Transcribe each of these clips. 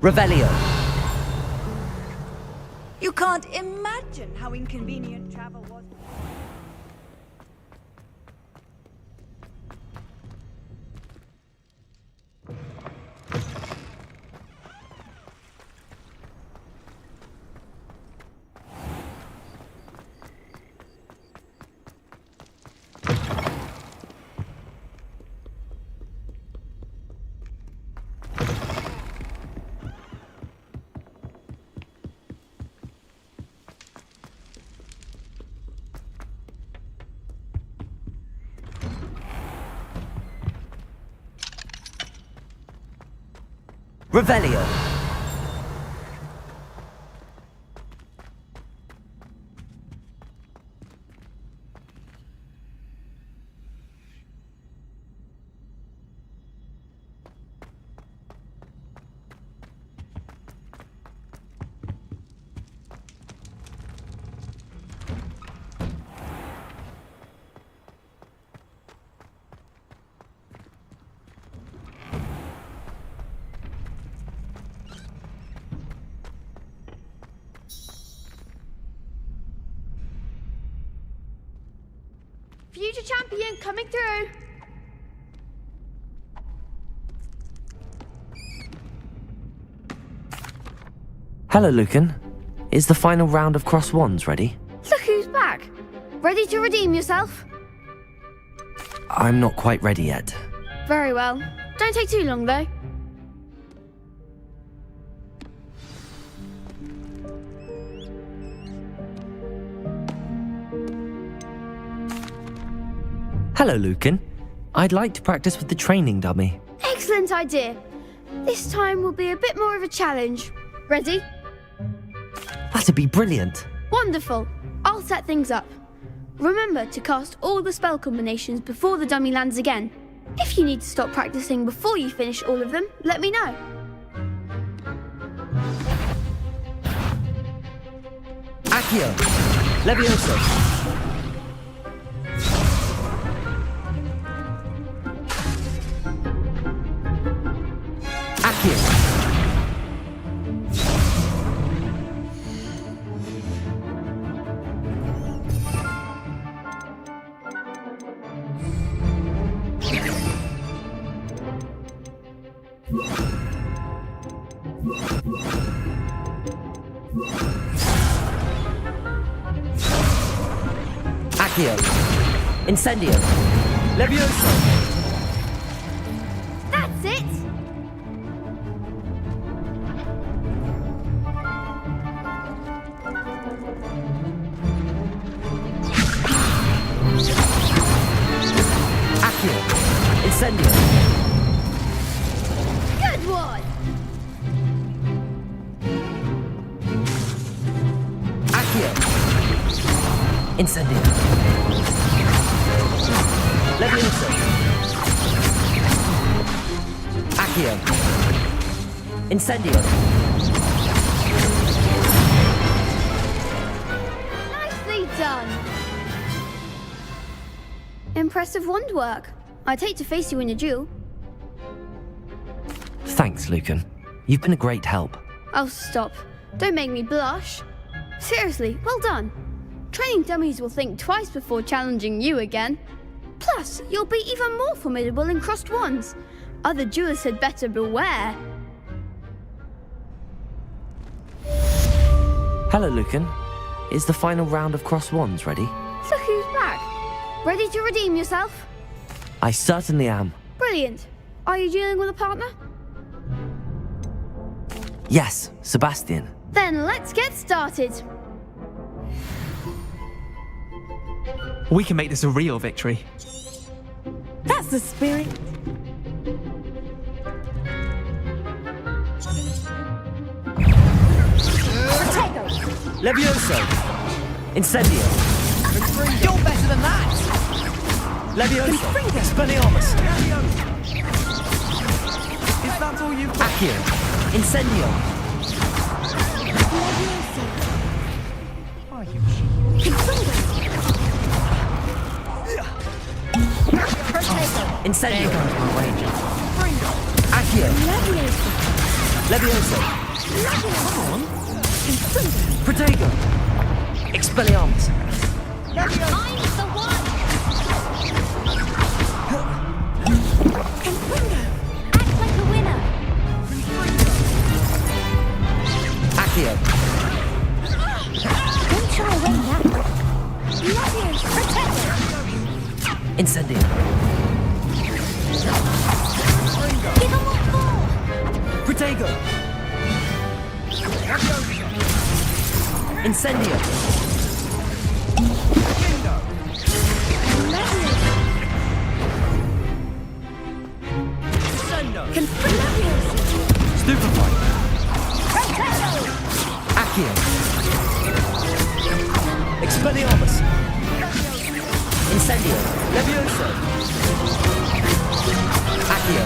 Revelio. You can't imagine how inconvenient travel was. Revelio. Future champion coming through. Hello, Lucan. Is the final round of Cross Wands ready? Look who's back. Ready to redeem yourself? I'm not quite ready yet. Very well. Don't take too long, though. Hello, Lucan. I'd like to practice with the training dummy. Excellent idea. This time will be a bit more of a challenge. Ready? That'd be brilliant. Wonderful. I'll set things up. Remember to cast all the spell combinations before the dummy lands again. If you need to stop practicing before you finish all of them, let me know. Accio. Levioso. Accio. Accio. Incendio. Levioso. That's it! Accio. Incendio. Good one! Accio. Incendio. Levioso. Accio. Incendio. Nicely done! Impressive wand work. I'd hate to face you in a duel. Thanks, Lucan. You've been a great help. Oh, stop. Don't make me blush. Seriously, well done. Training dummies will think twice before challenging you again. Plus, you'll be even more formidable in crossed wands. Other duelists had better beware. Hello, Lucan. Is the final round of Cross Wands ready? Look who's back. Ready to redeem yourself? I certainly am. Brilliant. Are you dealing with a partner? Yes, Sebastian. Then let's get started. We can make this a real victory. That's the spirit. Levioso. Incendio. You're better than that. Levioso. Expelliarmus. Is that all you've got? Accio. Incendio. Are you Incendio. There goes my wager. Accio. Levioso! Come on. Protego! Expelliarmus! I'm the one! Act like a winner! Accio! Don't try away now! Levioso! Protego! Incendio! Give them what for! Protego! Incendio! Stupefy! Accio! Expelliarmus! Incendio! Levioso! Accio!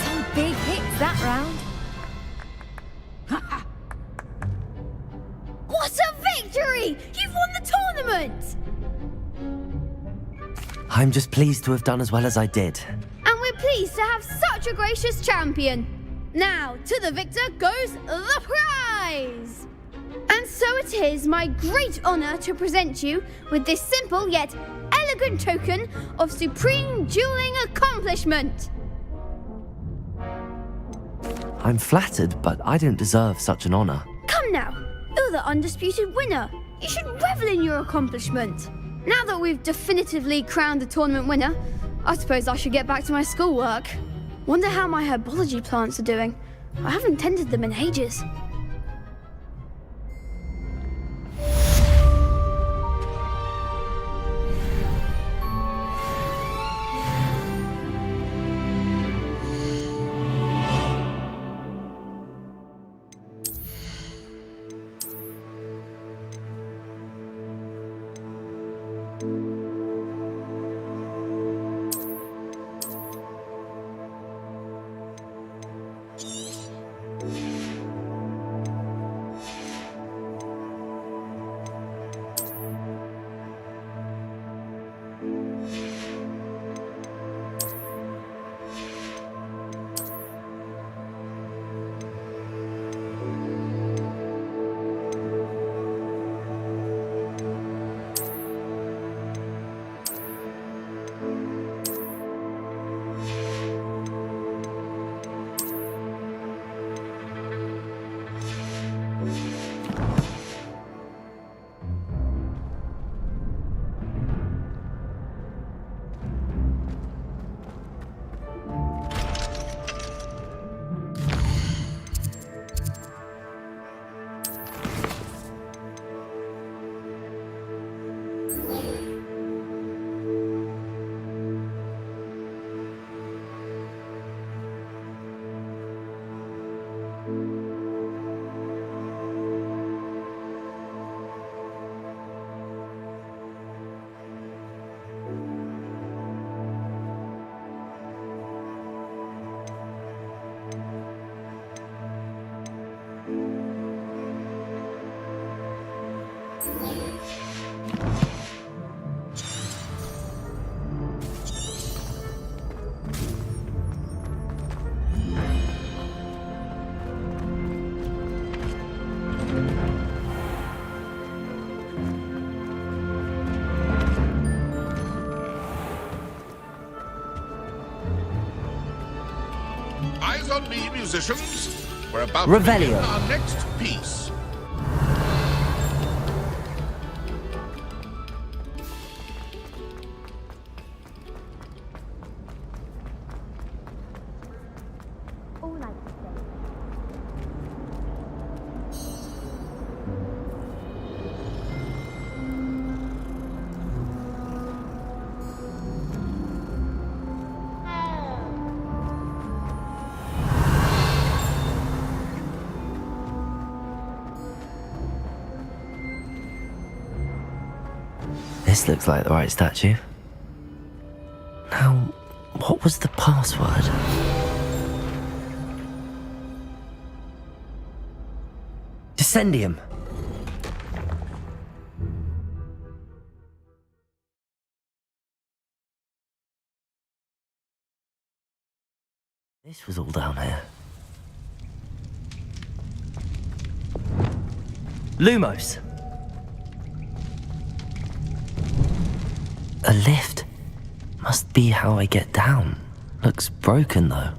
Some big hits that round. What a victory! You've won the tournament! I'm just pleased to have done as well as I did. And we're pleased to have such a gracious champion. Now, to the victor goes the prize! And so it is my great honour to present you with this simple yet elegant token of supreme dueling accomplishment. I'm flattered, but I don't deserve such an honour. Come now, you're the undisputed winner. You should revel in your accomplishment. Now that we've definitively crowned the tournament winner, I suppose I should get back to my schoolwork. Wonder how my herbology plants are doing. I haven't tended them in ages. Eyes on me, musicians. We're about Revelio. to begin our next piece. This looks like the right statue. Now, what was the password? Descendium. This was all down here. Lumos! A lift. Must be how I get down. Looks broken though.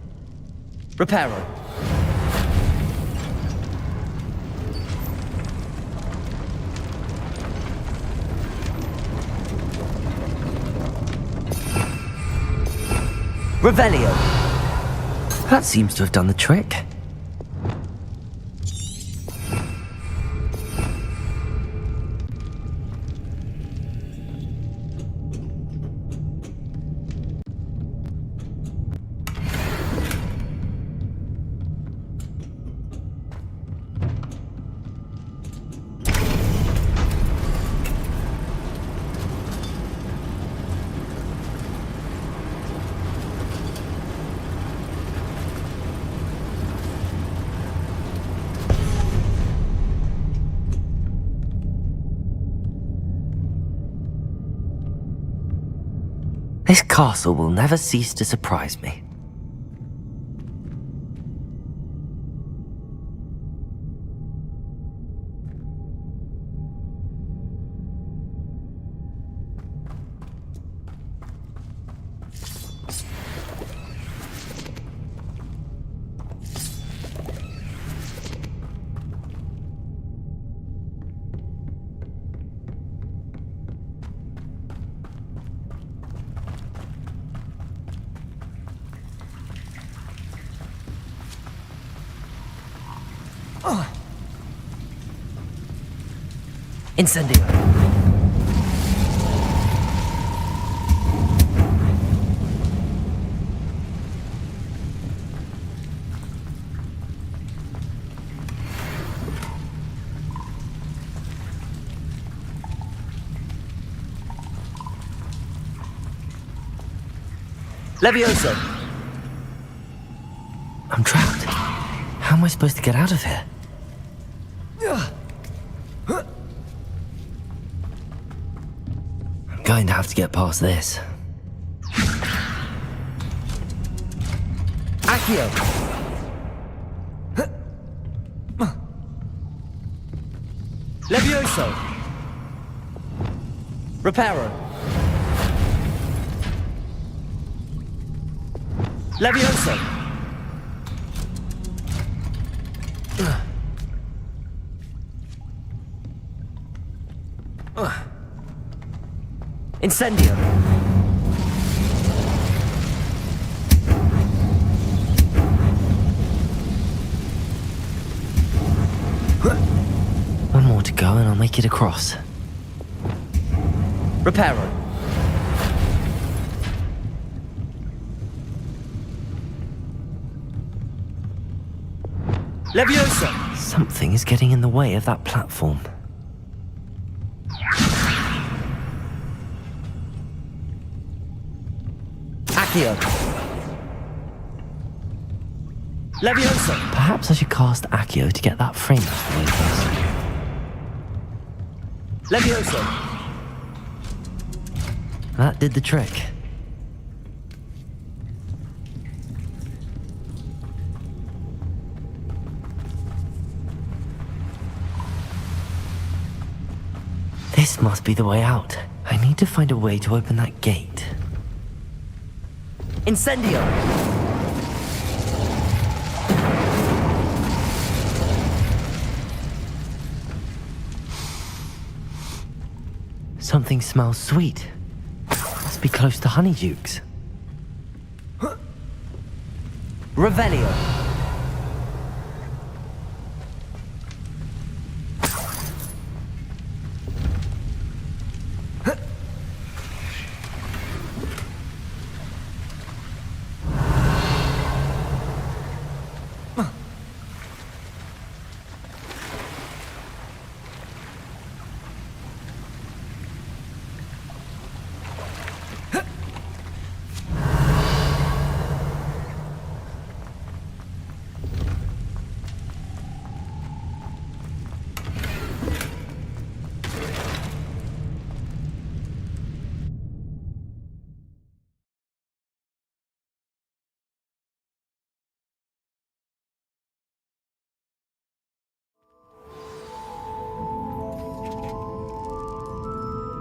Reparo. Revelio. That seems to have done the trick. This castle will never cease to surprise me. Incendio. Levioso. I'm trapped. How am I supposed to get out of here? I'm going to have to get past this. Accio! Levioso! Reparo! Levioso! Incendio! One more to go and I'll make it across. Reparo! Leviosa! Something is getting in the way of that platform. Accio! Leviosa! Perhaps I should cast Accio to get that frame out of the way first. Leviosa! That did the trick. This must be the way out. I need to find a way to open that gate. Incendio! Something smells sweet. Must be close to Honeydukes. Revelio!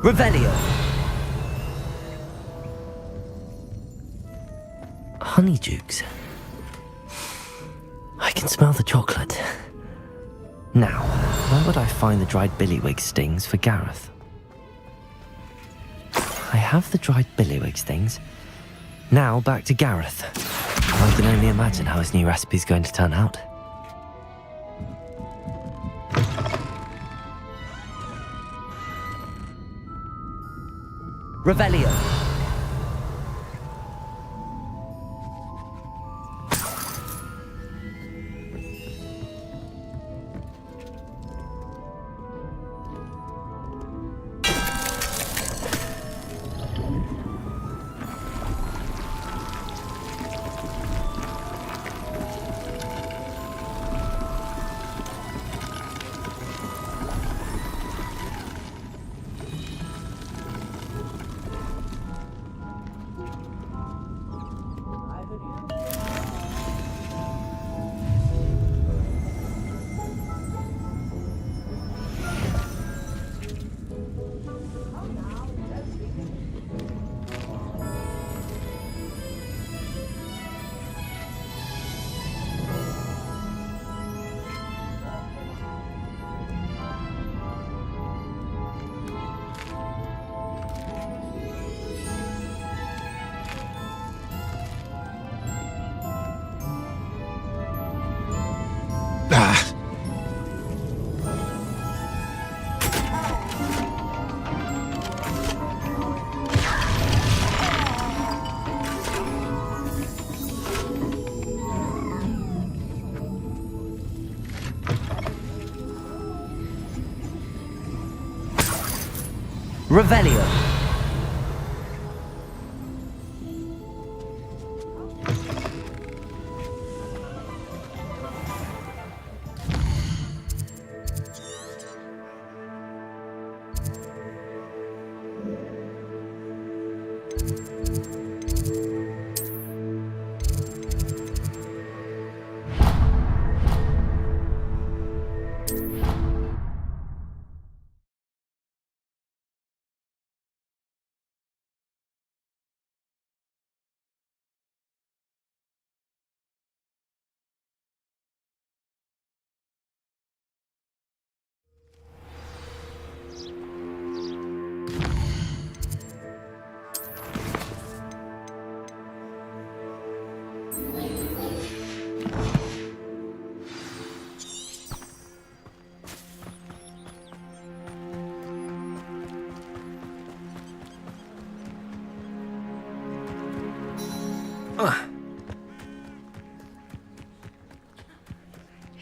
Revelio. Honeydukes. I can smell the chocolate. Now, where would I find the dried billywig stings for Gareth? I have the dried billywig stings. Now back to Gareth. I can only imagine how his new recipe's going to turn out. Revelio. Revelio.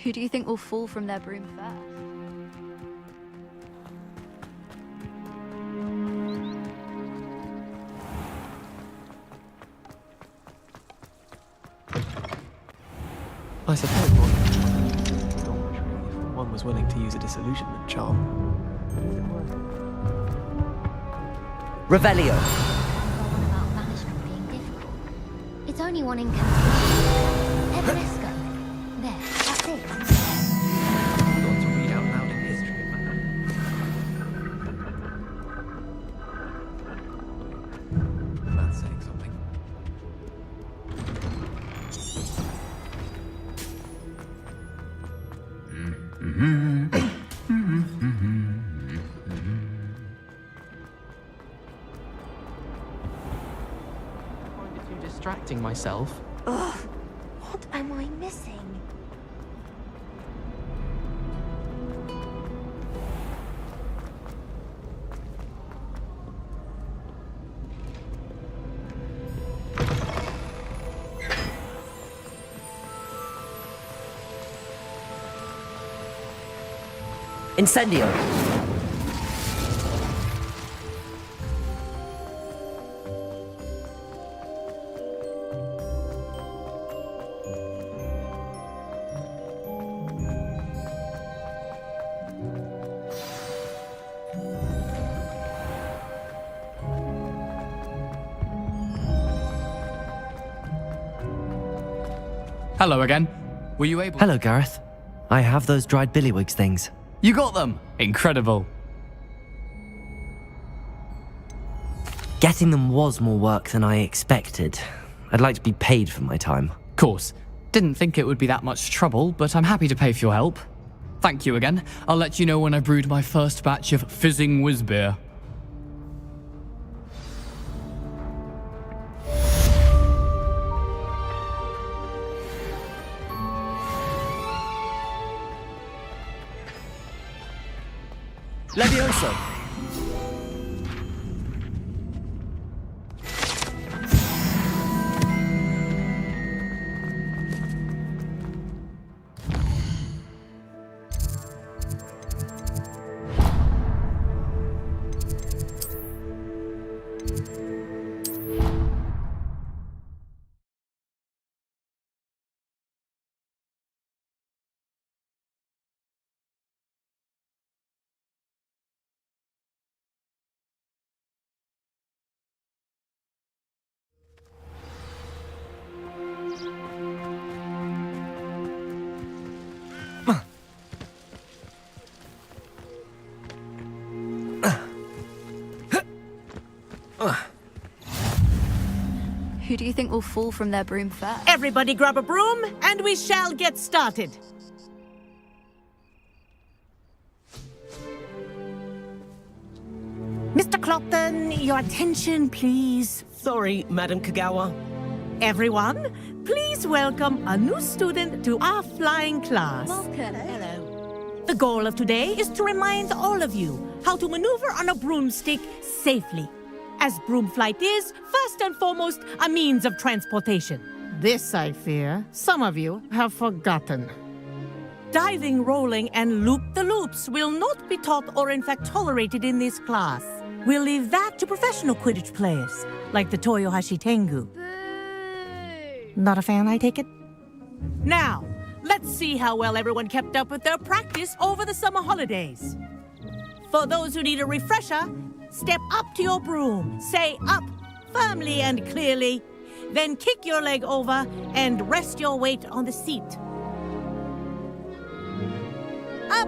Who do you think will fall from their broom first? I suppose one was willing to use a disillusionment charm. Revelio. One about banishment being difficult. It's only one incantation. Let's go. There, that's it. Got to read out loud in history, man. That's saying something. Find it too distracting myself. Ugh, what am I missing? Incendio. Hello again. Were you able? Hello, Gareth. I have those dried billywigs things. You got them. Incredible. Getting them was more work than I expected. I'd like to be paid for my time. Course. Didn't think it would be that much trouble, but I'm happy to pay for your help. Thank you again. I'll let you know when I brewed my first batch of fizzing whiz beer. Levioso! Who do you think will fall from their broom first? Everybody grab a broom, and we shall get started. Mr. Clopton, your attention, please. Sorry, Madam Kagawa. Everyone, please welcome a new student to our flying class. Welcome. Hello. The goal of today is to remind all of you how to maneuver on a broomstick safely, as broom flight is, first and foremost, a means of transportation. This, I fear, some of you have forgotten. Diving, rolling, and loop-the-loops will not be taught or in fact tolerated in this class. We'll leave that to professional Quidditch players, like the Toyohashi Tengu. Not a fan, I take it? Now, let's see how well everyone kept up with their practice over the summer holidays. For those who need a refresher, step up to your broom, say up firmly and clearly, then kick your leg over and rest your weight on the seat. Up!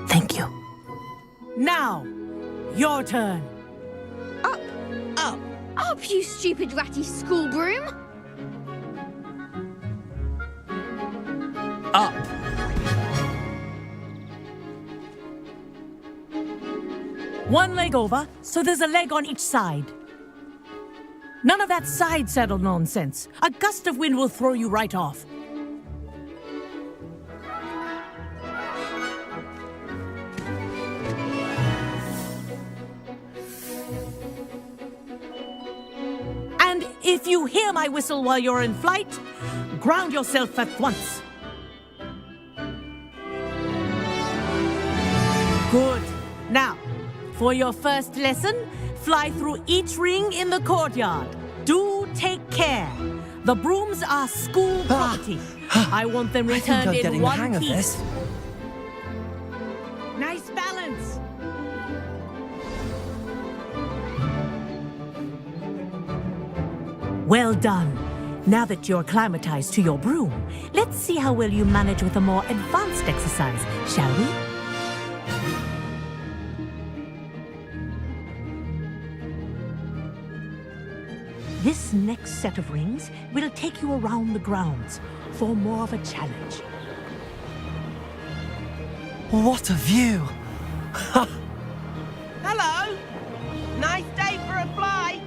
Thank you. Now, your turn. Up! Up! Up, you stupid ratty school broom! Up! One leg over, so there's a leg on each side. None of that side saddle nonsense. A gust of wind will throw you right off. And if you hear my whistle while you're in flight, ground yourself at once. Good. Now, for your first lesson, fly through each ring in the courtyard. Do take care. The brooms are school property. I want them I think returned I'm in getting the one hang of piece. this. Nice balance. Well done. Now that you're acclimatized to your broom, let's see how well you manage with a more advanced exercise, shall we? This next set of rings will take you around the grounds for more of a challenge. What a view! Hello! Nice day for a flight!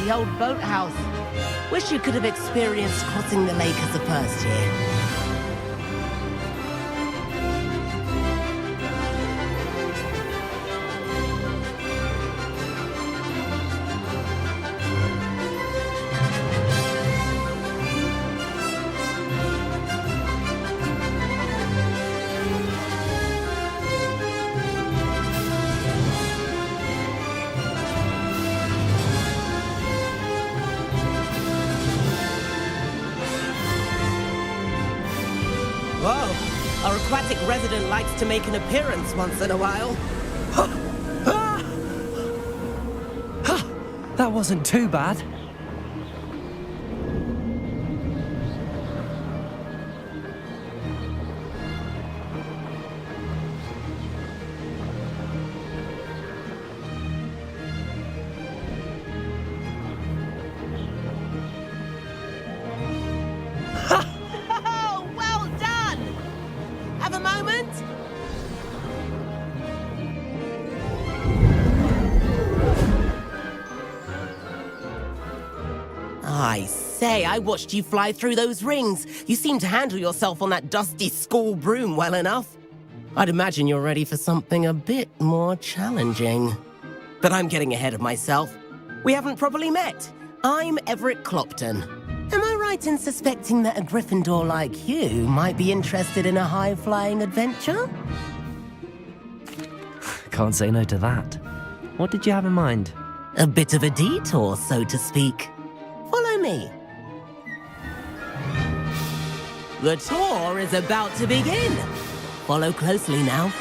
The old boathouse. Wish you could have experienced crossing the lake as a first year. aquatic resident likes to make an appearance once in a while. That wasn't too bad. Oh, well done! Have a moment? I say, I watched you fly through those rings. You seem to handle yourself on that dusty school broom well enough. I'd imagine you're ready for something a bit more challenging. But I'm getting ahead of myself. We haven't properly met. I'm Everett Clopton. Am I right in suspecting that a Gryffindor like you might be interested in a high-flying adventure? Can't say no to that. What did you have in mind? A bit of a detour, so to speak. Follow me. The tour is about to begin. Follow closely now.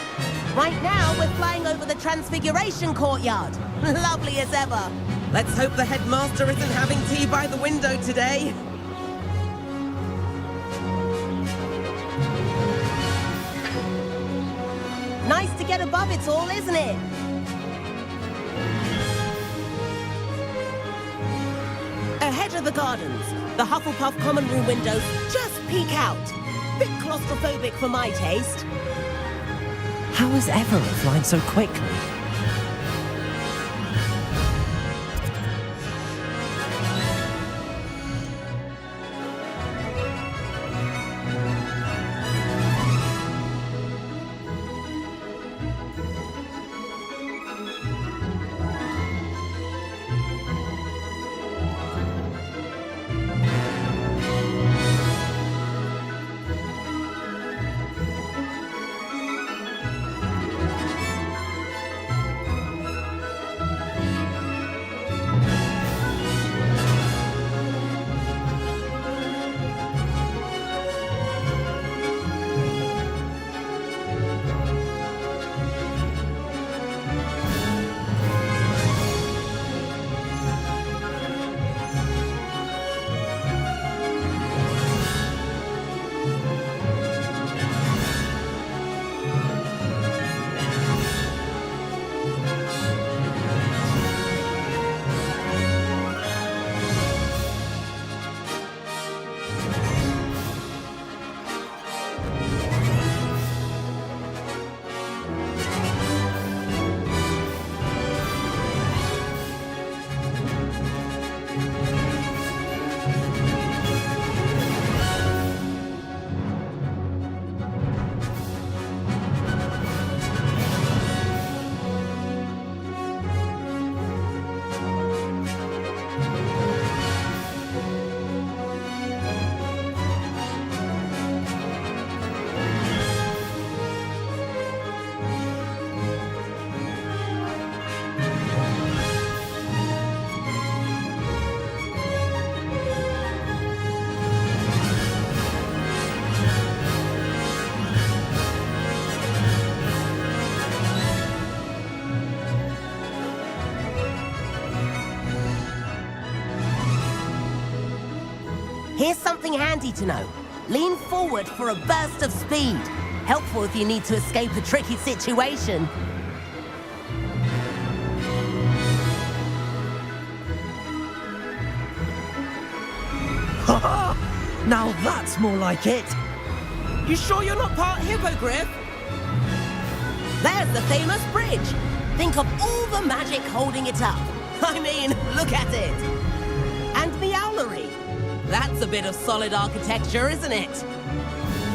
Right now, we're flying over the Transfiguration Courtyard. Lovely as ever. Let's hope the headmaster isn't having tea by the window today. Nice to get above it all, isn't it? Ahead of the gardens, the Hufflepuff common room windows just peek out. Bit claustrophobic for my taste. How is Everett flying so quickly? Here's something handy to know. Lean forward for a burst of speed. Helpful if you need to escape a tricky situation. Now that's more like it. You sure you're not part hippogriff? There's the famous bridge. Think of all the magic holding it up. I mean, look at it. And the owlery. That's a bit of solid architecture, isn't it?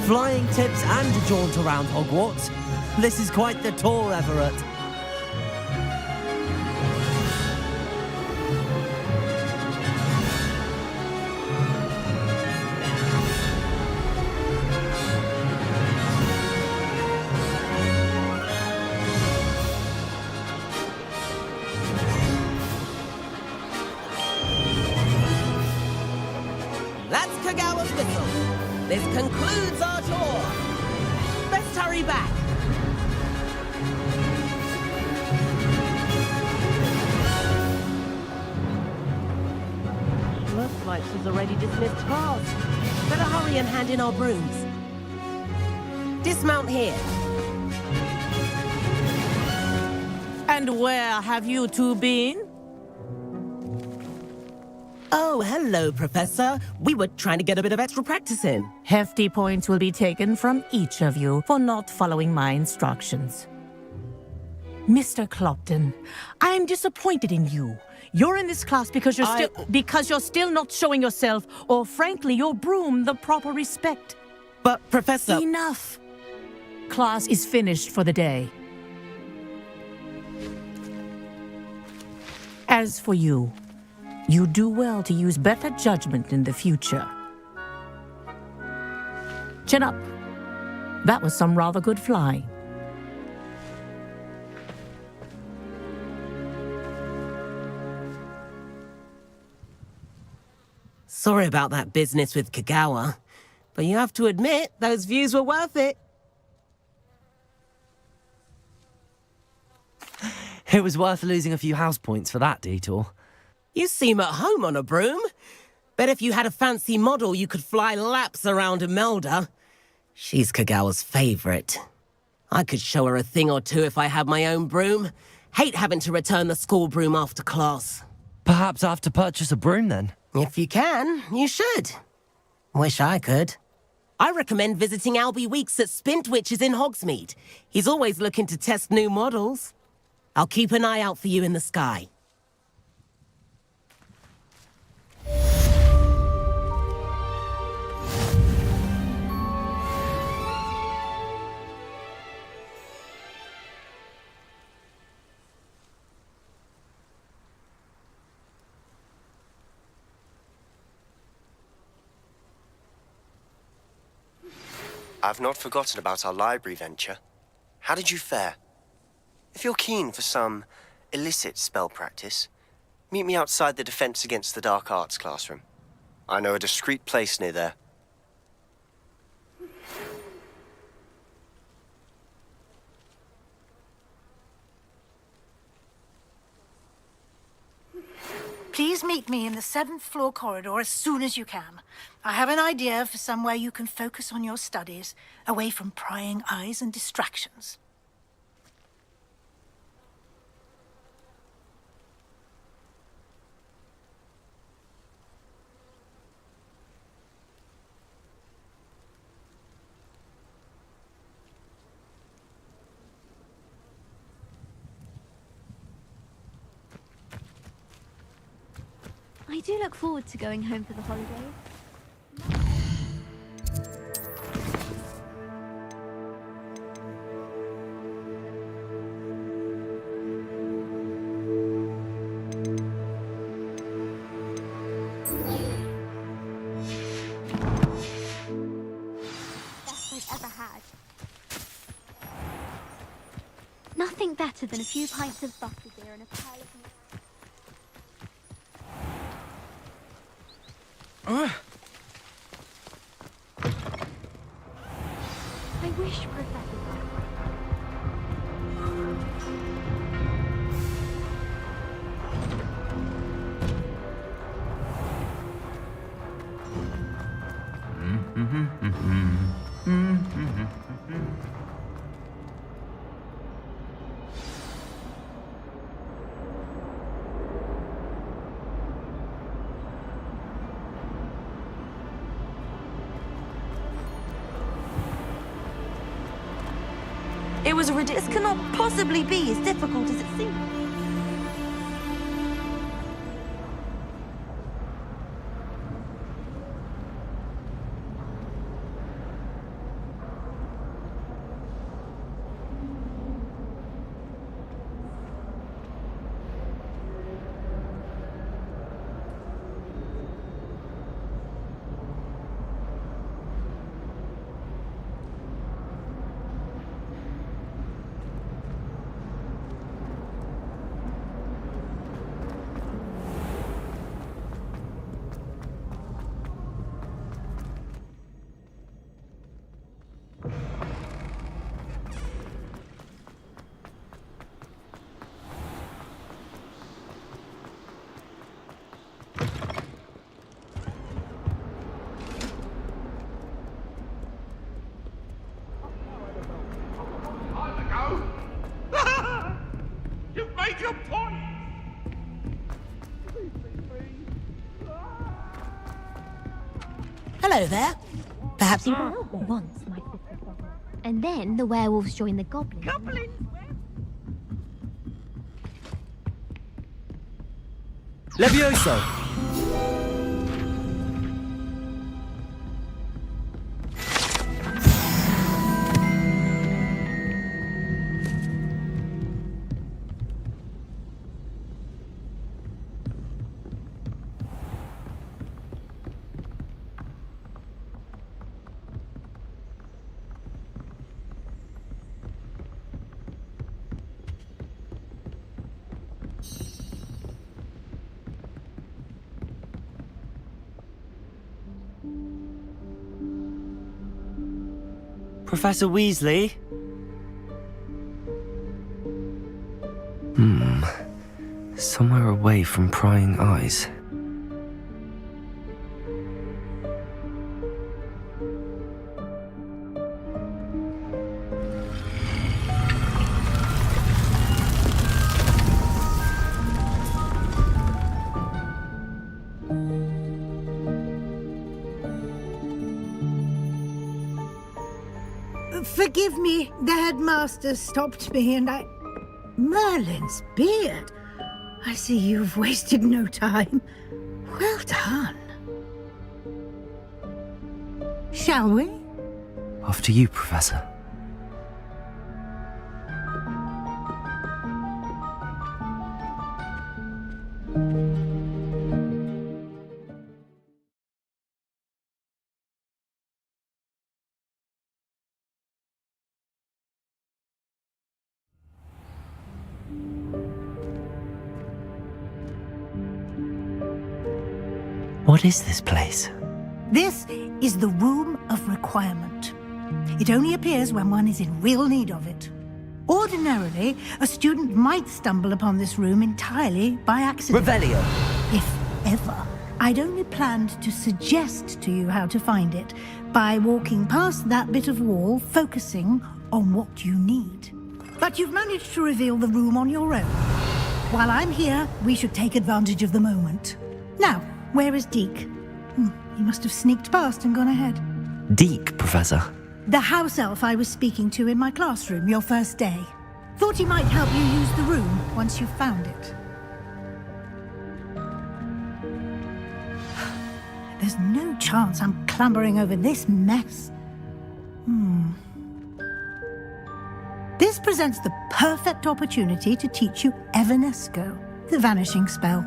Flying tips and a jaunt around Hogwarts. This is quite the tour, Everett. That's Kagawa's whistle. This concludes our tour. Best hurry back. Looks like she's already dismissed class. Better hurry and hand in our brooms. Dismount here. And where have you two been? Oh, hello, Professor. We were trying to get a bit of extra practice in. Hefty points will be taken from each of you for not following my instructions. Mr. Clopton, I am disappointed in you. You're in this class because you're still not showing yourself, or frankly, your broom the proper respect. But, Professor... Enough. Class is finished for the day. As for you, you do well to use better judgment in the future. Chin up. That was some rather good flying. Sorry about that business with Kagawa, but you have to admit, those views were worth it. It was worth losing a few house points for that detour. You seem at home on a broom. Bet if you had a fancy model, you could fly laps around Imelda. She's Kagawa's favorite. I could show her a thing or two if I had my own broom. Hate having to return the school broom after class. Perhaps I have to purchase a broom then. If you can, you should. Wish I could. I recommend visiting Albie Weeks at Spintwitches in Hogsmeade. He's always looking to test new models. I'll keep an eye out for you in the sky. I've not forgotten about our library venture. How did you fare? If you're keen for some illicit spell practice, meet me outside the Defense Against the Dark Arts classroom. I know a discreet place near there. Please meet me in the 7th floor corridor as soon as you can. I have an idea for somewhere you can focus on your studies, away from prying eyes and distractions. I do look forward to going home for the holidays. Best I've ever had. Nothing better than a few pints of butterbeer and a pile of... I wish, Professor. This cannot possibly be as difficult as it seems. made your point! Hello there. Perhaps you Once, my sister said. And then the werewolves joined the goblins. Levioso! Professor Weasley? Somewhere away from prying eyes. Forgive me, the headmaster stopped me and I... Merlin's beard. I see you've wasted no time. Well done. Shall we? After you, Professor. What is this place? This is the Room of Requirement. It only appears when one is in real need of it. Ordinarily, a student might stumble upon this room entirely by accident. Revelio! If ever. I'd only planned to suggest to you how to find it by walking past that bit of wall, focusing on what you need. But you've managed to reveal the room on your own. While I'm here, we should take advantage of the moment. Now, where is Deke? He must have sneaked past and gone ahead. Deke, Professor. The house elf I was speaking to in my classroom your first day. Thought he might help you use the room once you found it. There's no chance I'm clambering over this mess. This presents the perfect opportunity to teach you Evanesco, the vanishing spell.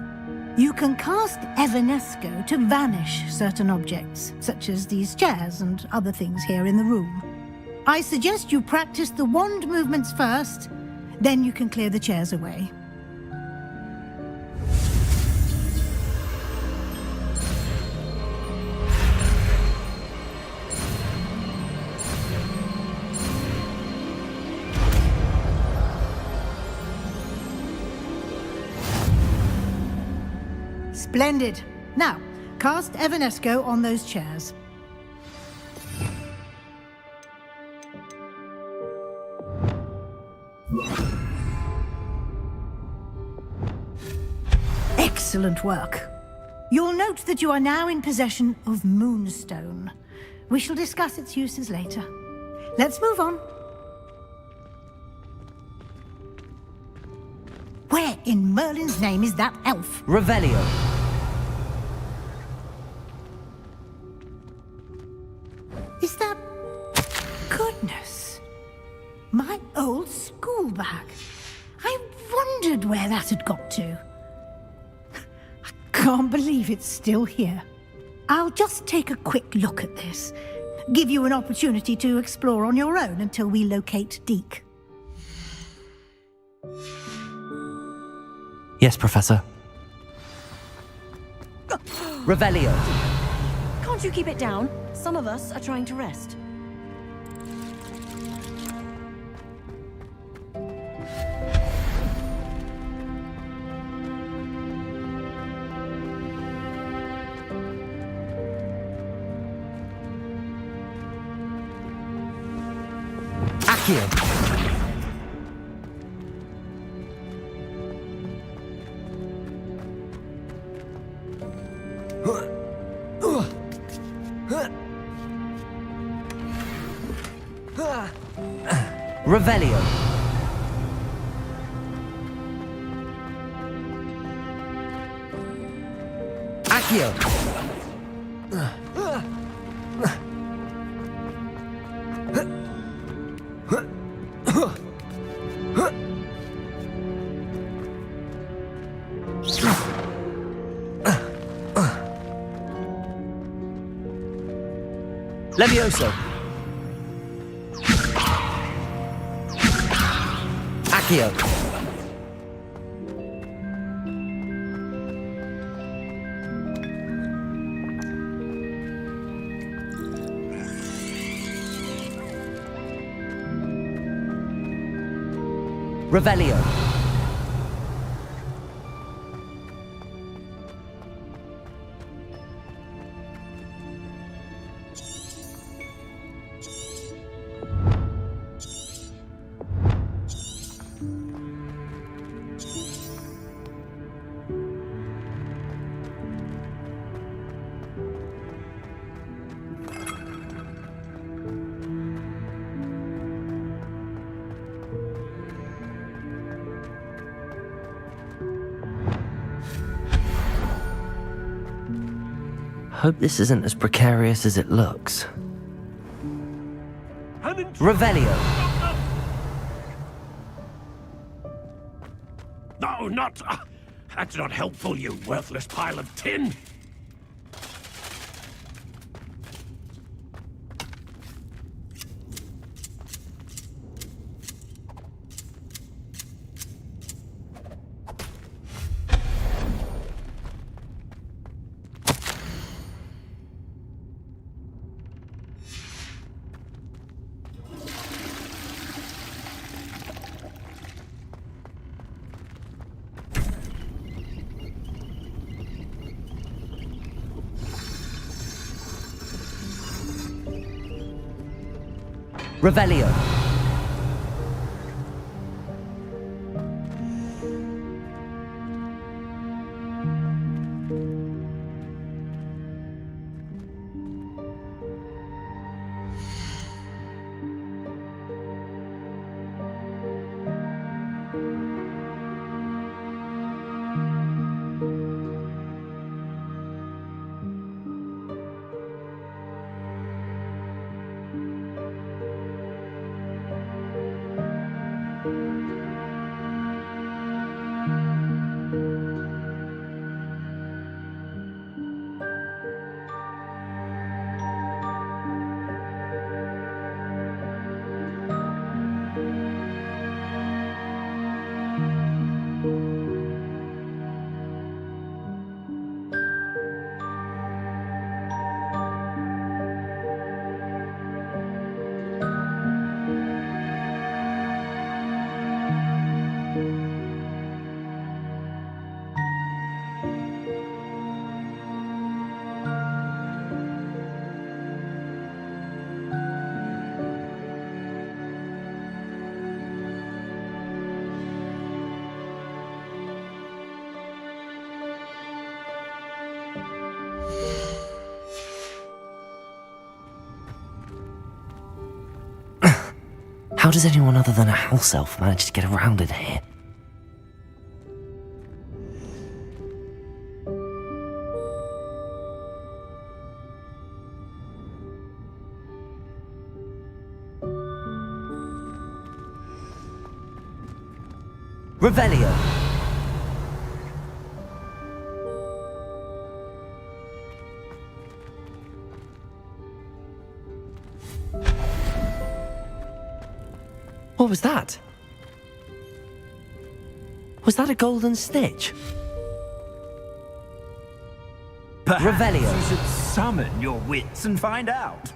You can cast Evanesco to vanish certain objects, such as these chairs and other things here in the room. I suggest you practice the wand movements first, then you can clear the chairs away. Splendid. Now, cast Evanesco on those chairs. Excellent work. You'll note that you are now in possession of Moonstone. We shall discuss its uses later. Let's move on. Where in Merlin's name is that elf? Revelio. Is that... Goodness. My old school bag. I wondered where that had got to. I can't believe it's still here. I'll just take a quick look at this. Give you an opportunity to explore on your own until we locate Deke. Yes, Professor. Revelio. Can't you keep it down? Some of us are trying to rest. Accio. Revelio. Accio. Levioso. Accio. Revelio. Hope this isn't as precarious as it looks. Revelio. No, not... that's not helpful, you worthless pile of tin! Revelio. How does anyone other than a house elf manage to get around in here? Revelio. What was that? Was that a golden snitch? Perhaps Revelio. you should summon your wits and find out.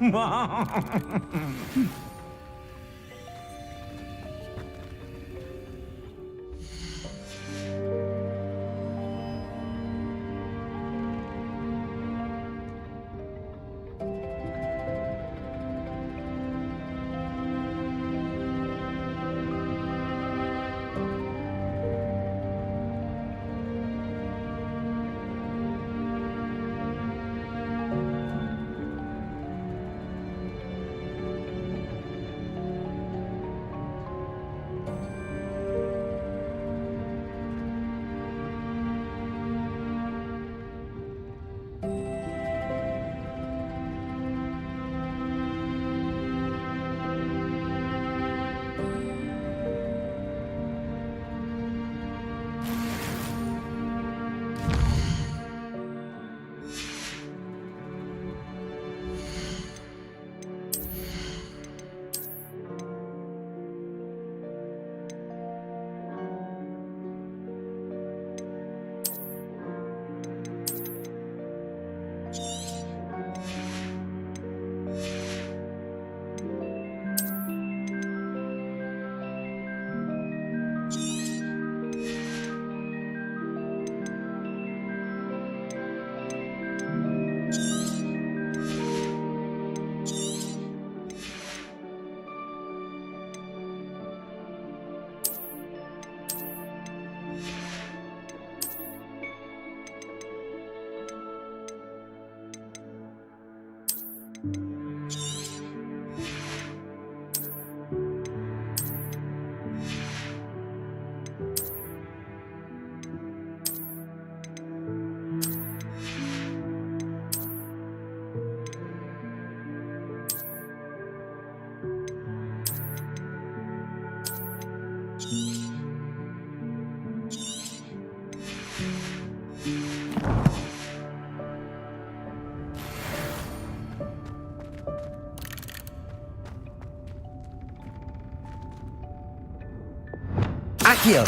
Accio!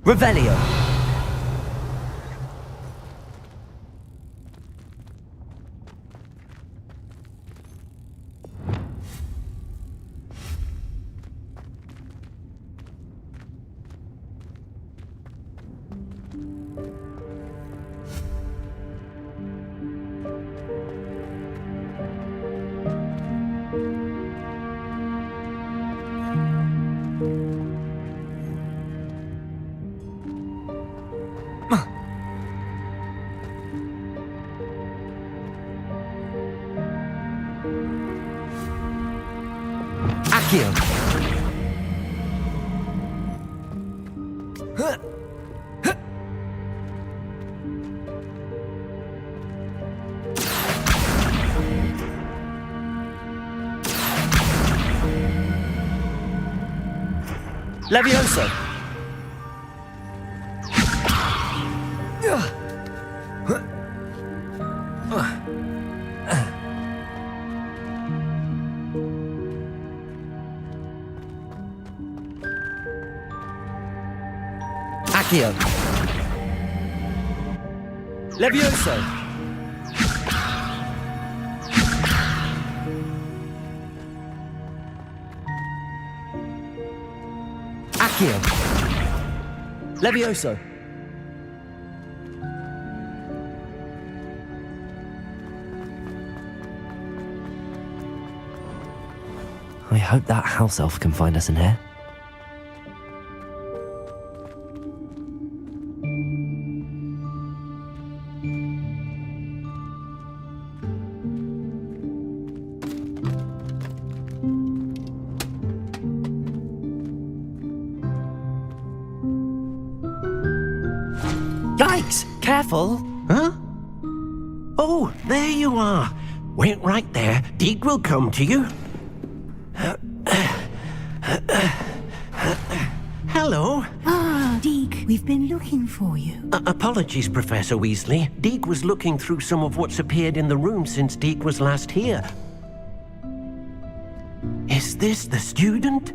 Revelio! Accio! Levioso! Accio! Levioso! Accio! Levioso! I hope that house elf can find us in here. Yikes! Careful! Huh? Oh, there you are. Wait right there. Deek will come to you. Hello. Ah, Deek, we've been looking for you. Apologies, Professor Weasley. Deek was looking through some of what's appeared in the room since Deek was last here. Is this the student?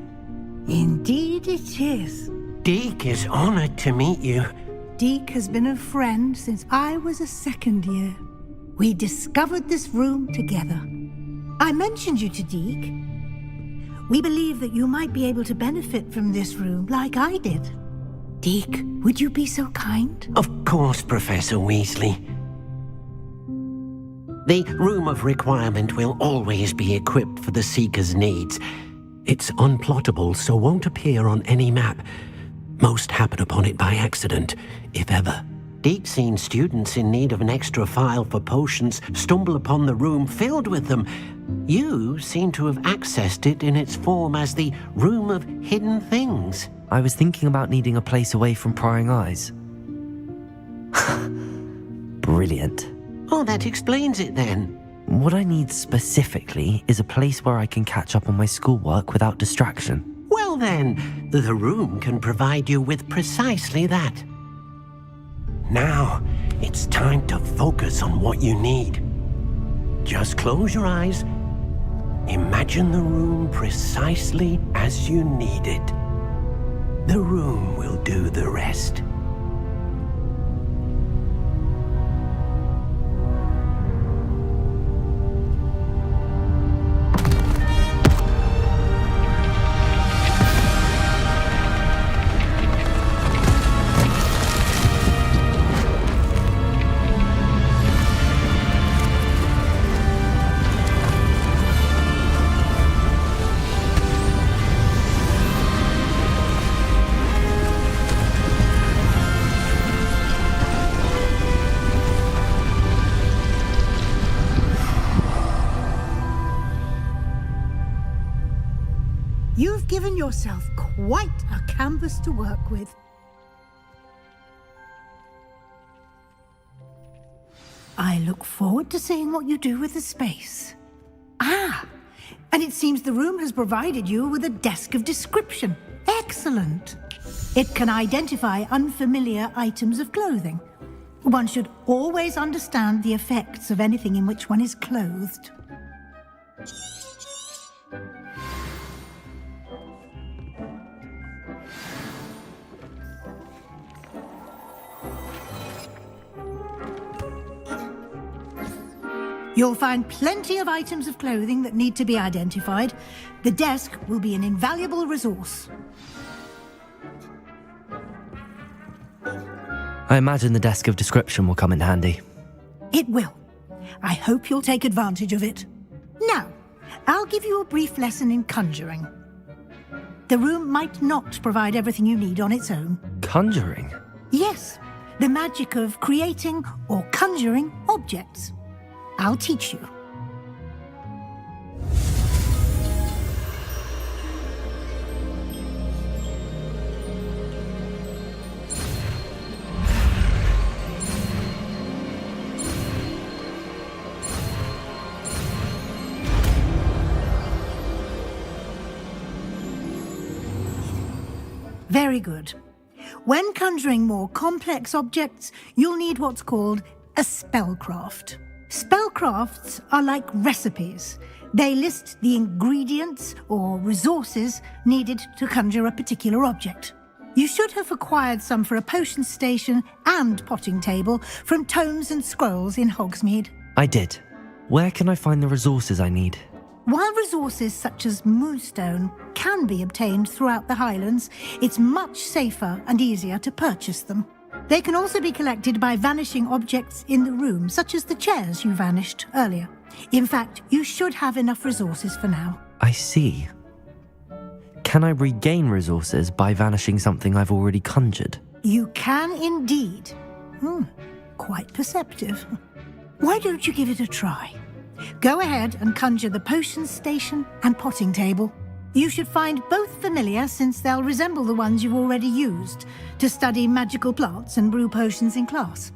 Indeed it is. Deek is honored to meet you. Deek has been a friend since I was a second year. We discovered this room together. I mentioned you to Deek. We believe that you might be able to benefit from this room like I did. Deek, would you be so kind? Of course, Professor Weasley. The Room of Requirement will always be equipped for the Seeker's needs. It's unplottable, so won't appear on any map. Most happen upon it by accident, if ever. Deek's seen students in need of an extra file for potions stumble upon the room filled with them. You seem to have accessed it in its form as the Room of Hidden Things. I was thinking about needing a place away from prying eyes. Brilliant. Oh, that explains it then. What I need specifically is a place where I can catch up on my schoolwork without distraction. Well then, the room can provide you with precisely that. Now, it's time to focus on what you need. Just close your eyes. Imagine the room precisely as you need it. The room will do the rest. given yourself quite a canvas to work with. I look forward to seeing what you do with the space. Ah, and it seems the room has provided you with a desk of description. Excellent. It can identify unfamiliar items of clothing. One should always understand the effects of anything in which one is clothed. You'll find plenty of items of clothing that need to be identified. The desk will be an invaluable resource. I imagine the desk of description will come in handy. It will. I hope you'll take advantage of it. Now, I'll give you a brief lesson in conjuring. The room might not provide everything you need on its own. Conjuring? Yes, the magic of creating or conjuring objects. I'll teach you. Very good. When conjuring more complex objects, you'll need what's called a spellcraft. Spellcrafts are like recipes. They list the ingredients or resources needed to conjure a particular object. You should have acquired some for a potion station and potting table from tomes and scrolls in Hogsmeade. I did. Where can I find the resources I need? While resources such as moonstone can be obtained throughout the Highlands, it's much safer and easier to purchase them. They can also be collected by vanishing objects in the room, such as the chairs you vanished earlier. In fact, you should have enough resources for now. I see. Can I regain resources by vanishing something I've already conjured? You can indeed. Quite perceptive. Why don't you give it a try? Go ahead and conjure the potion station and potting table. You should find both familiar, since they'll resemble the ones you've already used to study magical plants and brew potions in class.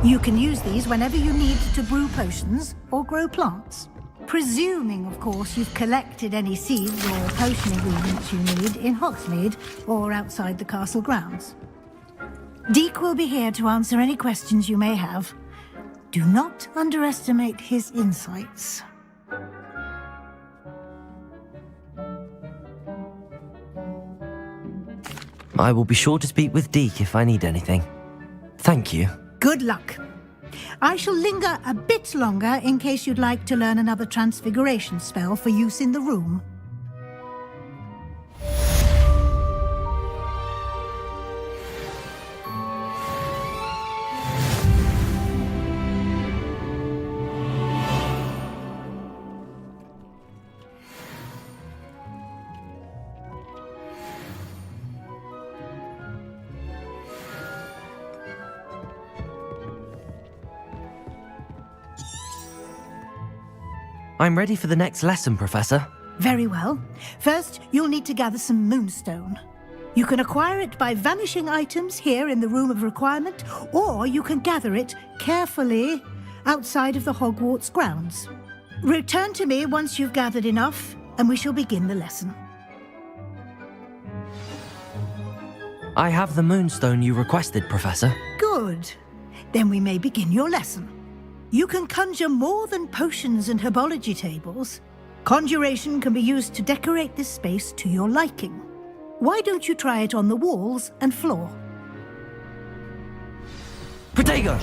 You can use these whenever you need to brew potions or grow plants. Presuming, of course, you've collected any seeds or potion ingredients you need in Hogsmeade or outside the castle grounds. Deke will be here to answer any questions you may have. Do not underestimate his insights. I will be sure to speak with Deke if I need anything. Thank you. Good luck. I shall linger a bit longer in case you'd like to learn another transfiguration spell for use in the room. I'm ready for the next lesson, Professor. Very well. First, you'll need to gather some moonstone. You can acquire it by vanishing items here in the Room of Requirement, or you can gather it carefully outside of the Hogwarts grounds. Return to me once you've gathered enough, and we shall begin the lesson. I have the moonstone you requested, Professor. Good. Then we may begin your lesson. You can conjure more than potions and herbology tables. Conjuration can be used to decorate this space to your liking. Why don't you try it on the walls and floor? Protego!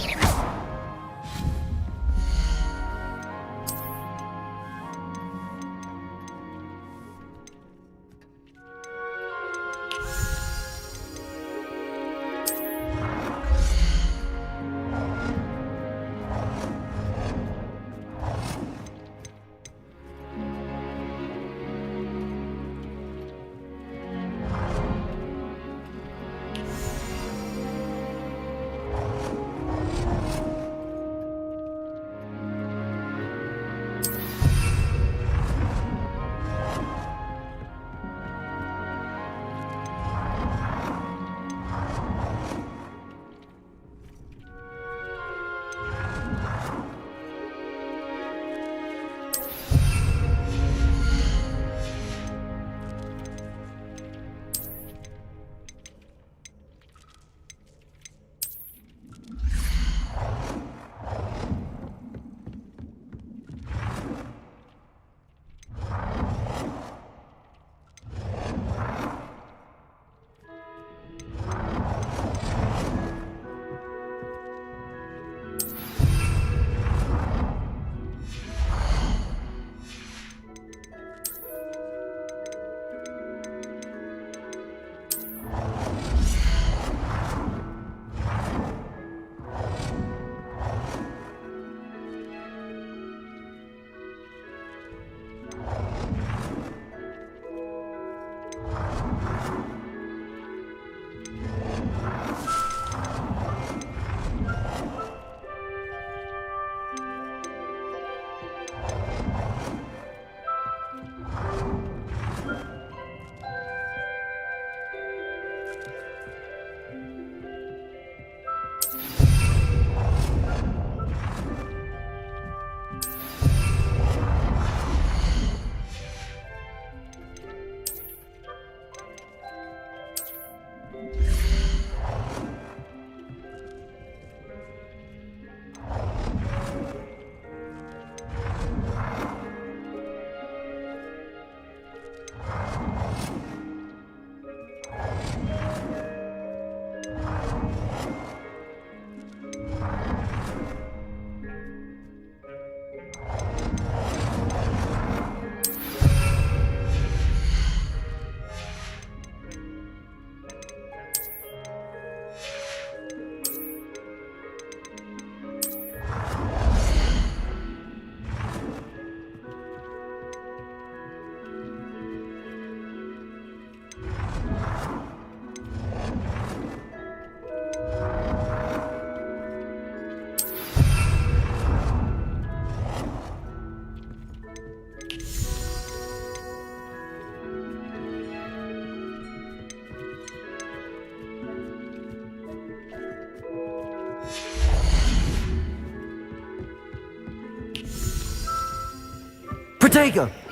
Protego!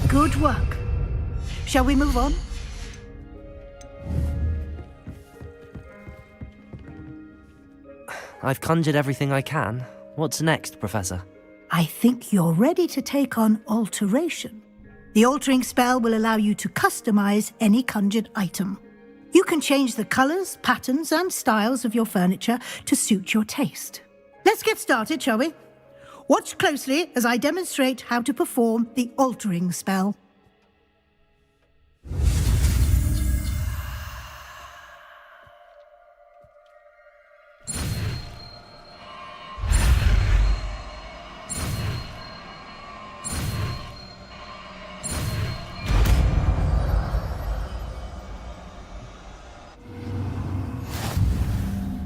Good work. Shall we move on? I've conjured everything I can. What's next, Professor? I think you're ready to take on alteration. The altering spell will allow you to customize any conjured item. You can change the colors, patterns, and styles of your furniture to suit your taste. Let's get started, shall we? Watch closely as I demonstrate how to perform the altering spell.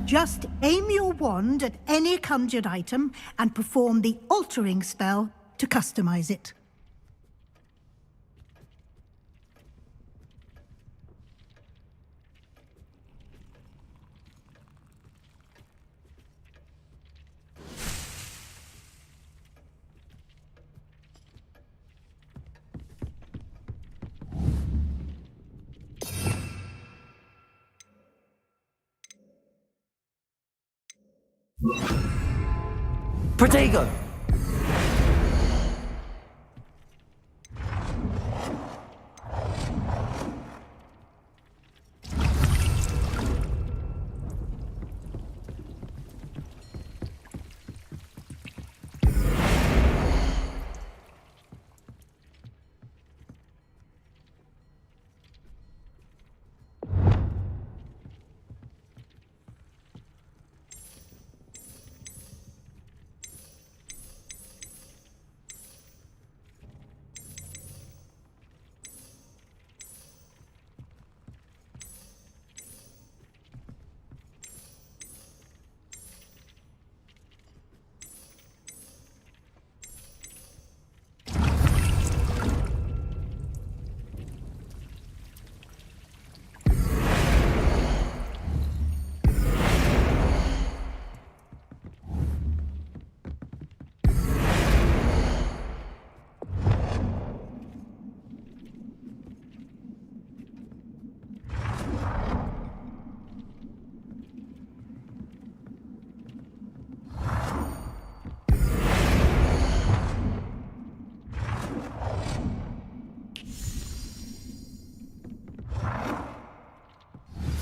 Just aim your wand at any conjured item and perform the altering spell to customize it. Protego!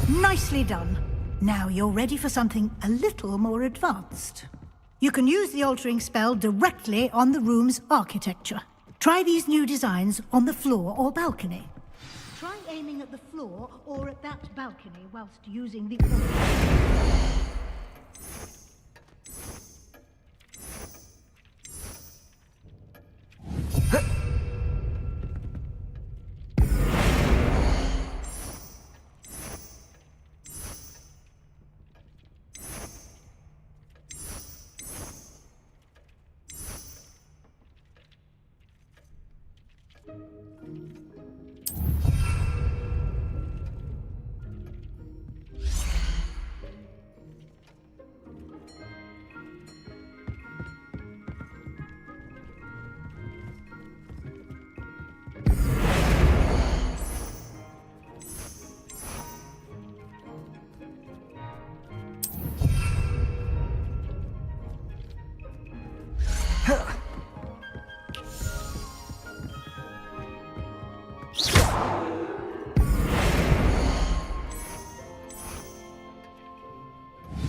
Nicely done. Now you're ready for something a little more advanced. You can use the altering spell directly on the room's architecture. Try these new designs on the floor or balcony. Try aiming at the floor or at that balcony whilst using the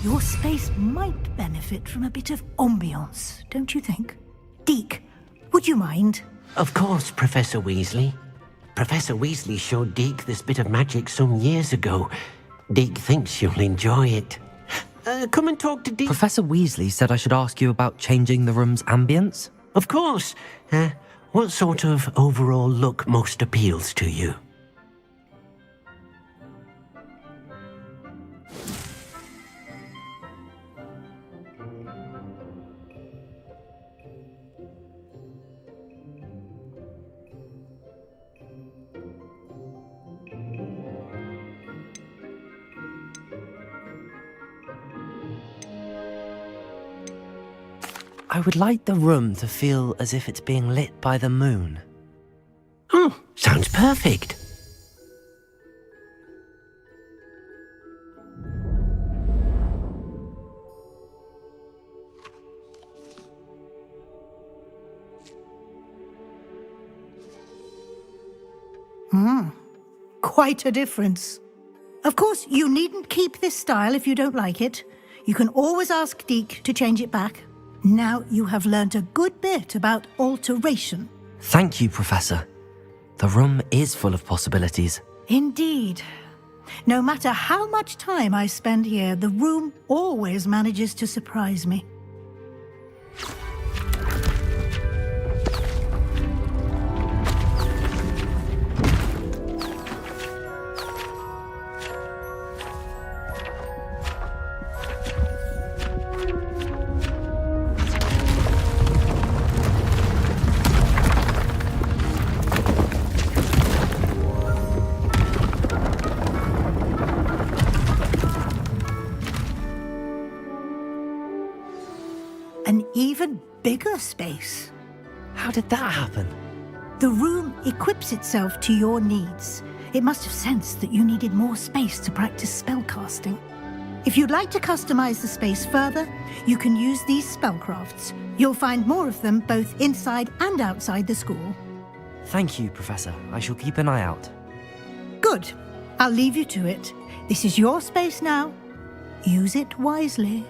Your space might benefit from a bit of ambiance, don't you think? Deke, would you mind? Of course, Professor Weasley. Professor Weasley showed Deke this bit of magic some years ago. Deke thinks you'll enjoy it. Come and talk to Deke. Professor Weasley said I should ask you about changing the room's ambience. Of course. What sort of overall look most appeals to you? I would like the room to feel as if it's being lit by the moon. Oh, sounds perfect. Quite a difference. Of course, you needn't keep this style if you don't like it. You can always ask Deke to change it back. Now you have learnt a good bit about alteration. Thank you, Professor. The room is full of possibilities. Indeed. No matter how much time I spend here, the room always manages to surprise me. An even bigger space. How did that happen? The room equips itself to your needs. It must have sensed that you needed more space to practice spellcasting. If you'd like to customize the space further, you can use these spellcrafts. You'll find more of them both inside and outside the school. Thank you, Professor. I shall keep an eye out. Good. I'll leave you to it. This is your space now. Use it wisely.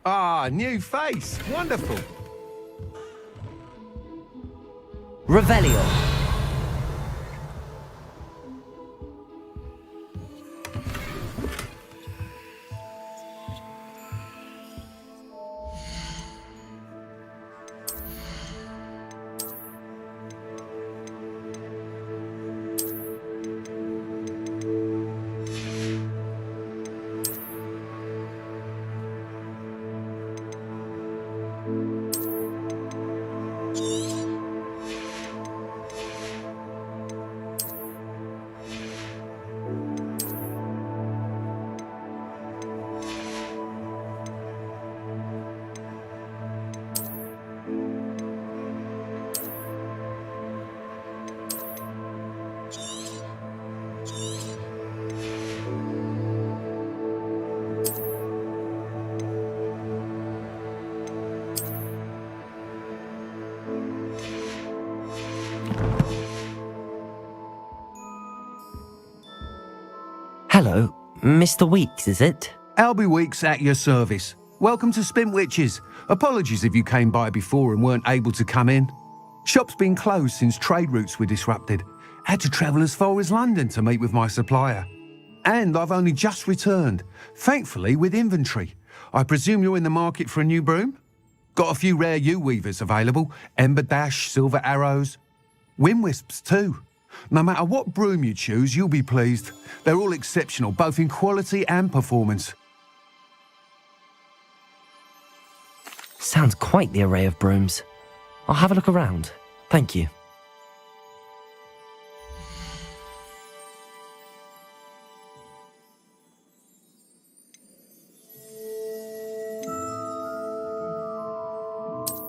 Ah, new face. Wonderful. Revelio. Hello, Mr. Weeks, is it? Albie Weeks at your service. Welcome to Spintwitches. Apologies if you came by before and weren't able to come in. Shop's been closed since trade routes were disrupted. Had to travel as far as London to meet with my supplier. And I've only just returned, thankfully with inventory. I presume you're in the market for a new broom? Got a few rare U-weavers available. Ember Dash, Silver Arrows. Wind Wisps too. No matter what broom you choose, you'll be pleased. They're all exceptional, both in quality and performance. Sounds quite the array of brooms. I'll have a look around. Thank you.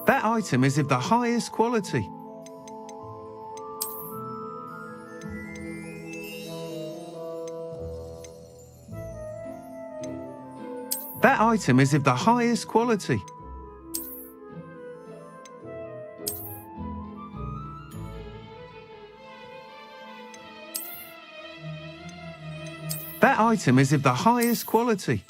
That item is of the highest quality. That item is of the highest quality. That item is of the highest quality.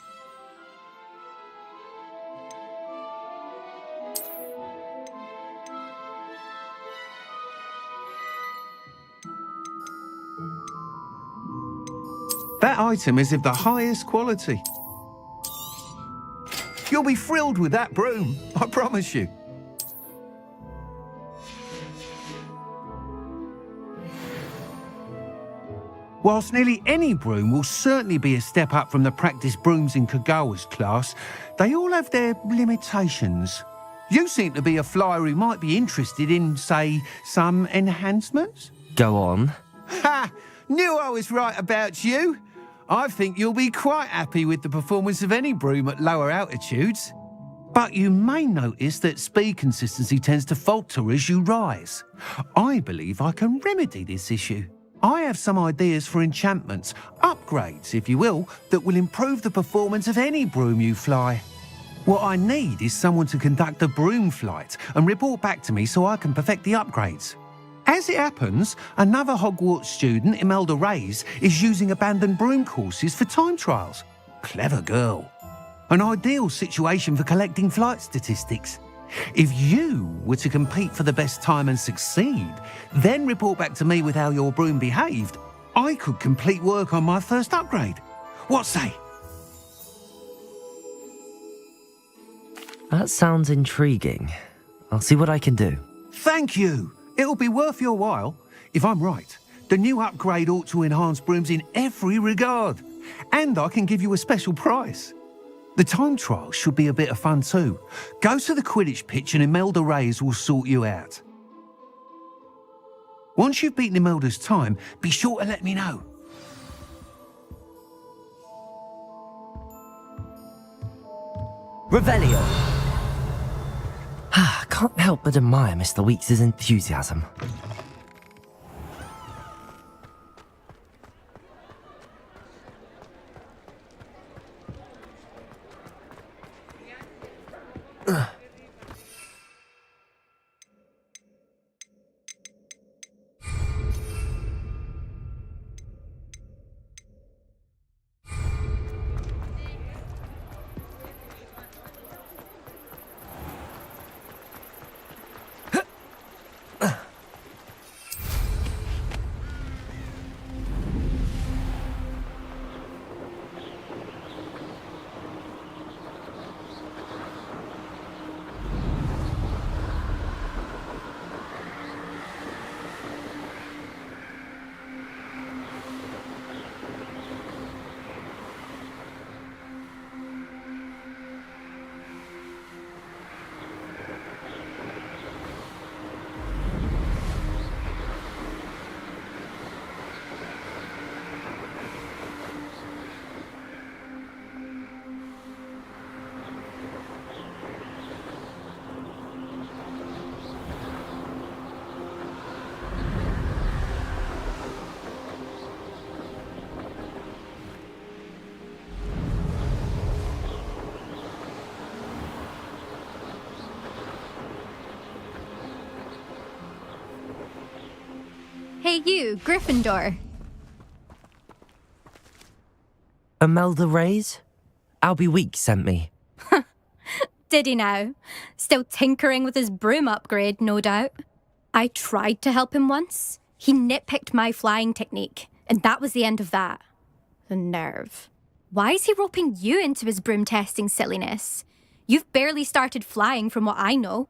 That item is of the highest quality. You'll be thrilled with that broom, I promise you. Whilst nearly any broom will certainly be a step up from the practice brooms in Kagawa's class, they all have their limitations. You seem to be a flyer who might be interested in, say, some enhancements? Go on. Ha! Knew I was right about you. I think you'll be quite happy with the performance of any broom at lower altitudes. But you may notice that speed consistency tends to falter as you rise. I believe I can remedy this issue. I have some ideas for enchantments, upgrades, if you will, that will improve the performance of any broom you fly. What I need is someone to conduct a broom flight and report back to me so I can perfect the upgrades. As it happens, another Hogwarts student, Imelda Reyes, is using abandoned broom courses for time trials. Clever girl. An ideal situation for collecting flight statistics. If you were to compete for the best time and succeed, then report back to me with how your broom behaved, I could complete work on my first upgrade. What say? That sounds intriguing. I'll see what I can do. Thank you. It'll be worth your while. If I'm right, the new upgrade ought to enhance brooms in every regard. And I can give you a special price. The time trial should be a bit of fun too. Go to the Quidditch pitch and Imelda Reyes will sort you out. Once you've beaten Imelda's time, be sure to let me know. Revelio! Can't help but admire Mr. Weeks' enthusiasm. Hey you, Gryffindor. Imelda Reyes? Albie Weeks sent me. Did he now? Still tinkering with his broom upgrade, no doubt. I tried to help him once. He nitpicked my flying technique, and that was the end of that. The nerve. Why is he roping you into his broom testing silliness? You've barely started flying from what I know.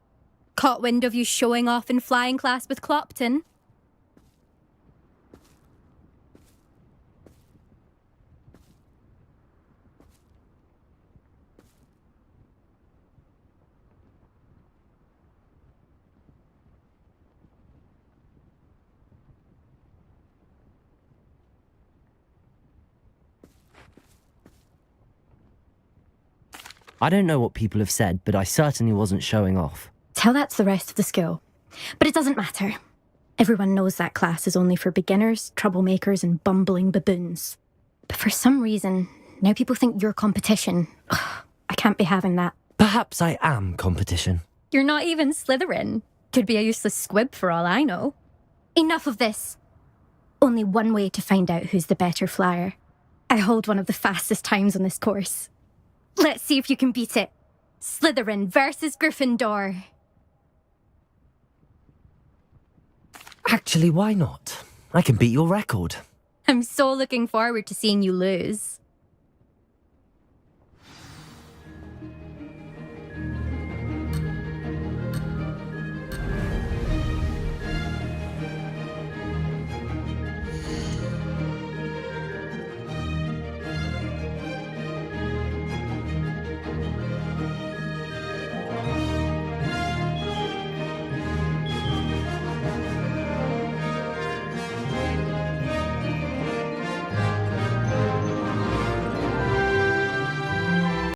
Caught wind of you showing off in flying class with Clopton. I don't know what people have said, but I certainly wasn't showing off. Tell that to the rest of the school. But it doesn't matter. Everyone knows that class is only for beginners, troublemakers, and bumbling baboons. But for some reason, now people think you're competition. Ugh, I can't be having that. Perhaps I am competition. You're not even Slytherin. Could be a useless squib for all I know. Enough of this. Only one way to find out who's the better flyer. I hold one of the fastest times on this course. Let's see if you can beat it. Slytherin versus Gryffindor. Actually, why not? I can beat your record. I'm so looking forward to seeing you lose.